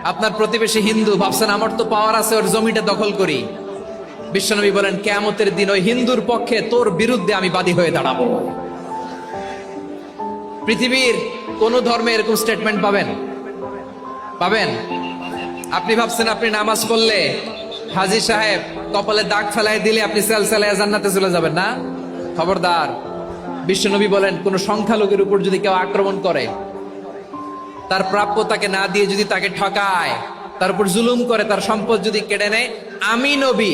আপনার প্রতিবেশী হিন্দু, ভাবছেন আমার তো পাওয়ার আছে, ওর জমিটা দখল করি। বিশ্বনবী বলেন কিয়ামতের দিন ওই হিন্দুর পক্ষে তোর বিরুদ্ধে আমি বাদী হয়ে দাঁড়াবো। পৃথিবীর কোন ধর্মে এরকম স্টেটমেন্ট পাবেন? পাবেন? আপনি ভাবছেন আপনি নামাজ পড়লে হাজী সাহেব কপালে দাগ ফেলাই দিলে আপনি সেলসেলায় জান্নাতে চলে যাবেন না? খবরদার। বিশ্বনবী বলেন কোন সংখ্যালঘুর উপর যদি কেউ আক্রমণ করে, তার প্রাপ্য তাকে না দিয়ে যদি তাকে ঠকায়, তার উপর জুলুম করে, তার সম্পদ যদি কেড়ে নেয়, আমি নবী,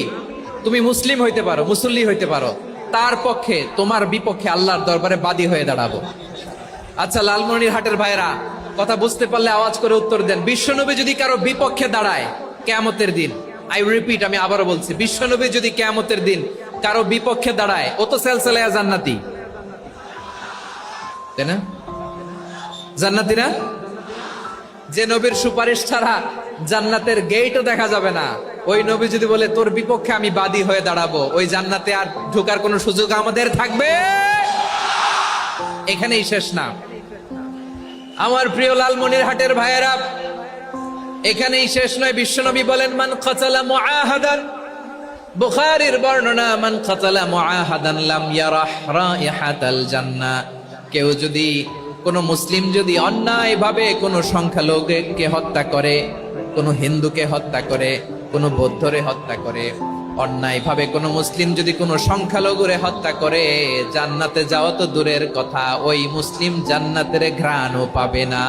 তুমি মুসলিম হইতে পারো, মুসল্লি হইতে পারো, তার পক্ষে তোমার বিপক্ষে আল্লাহর দরবারে বাদী হয়ে দাঁড়াবো। আচ্ছা লালমনিরহাটের ভাইরা, কথা বুঝতে পারলে আওয়াজ করে উত্তর দেন। বিশ্বনবী যদি কারো বিপক্ষে দাঁড়ায় কিয়ামতের দিন, আই রিপিট, আমি আবারও বলছি, বিশ্বনবী যদি কিয়ামতের দিন কারো বিপক্ষে দাঁড়ায়, ও তো সেলসেলায়া জান্নাতি, তাই না? জান্নাতি না? যে নবীর সুপারিশ ছাড়া জান্নাতের গেটও দেখা যাবে না, ওই নবী যদি বলে তোর বিপক্ষে আমি বাদী হয়ে দাঁড়াবো, ওই জান্নাতে আর ঢোকার কোনো সুযোগ আমাদের থাকবে? এখানেই শেষ না আমার প্রিয় লালমনিরহাটের ভাইয়েরা, এখানেই শেষ নয়। বিশ্বনবী বলেন মান কাতালা মুআহাদান, বুখারীর বর্ণনা, মান কাতালা মুআহাদান লাম ইয়ারাহ রাইহাতাল জান্নাহ। কেউ যদি, কোন মুসলিম যদি অন্যায়ভাবে কোন সংখ্যালঘুকে হত্যা করে, কোন হিন্দুকে হত্যা করে, কোন বৌদ্ধরে হত্যা করে, অন্যায়ভাবে কোন মুসলিম যদি কোন সংখ্যালঘুরে হত্যা করে, জান্নাতে যাওয়া তো দূরের কথা, ওই মুসলিম জান্নাতের ঘ্রাণও পাবে না।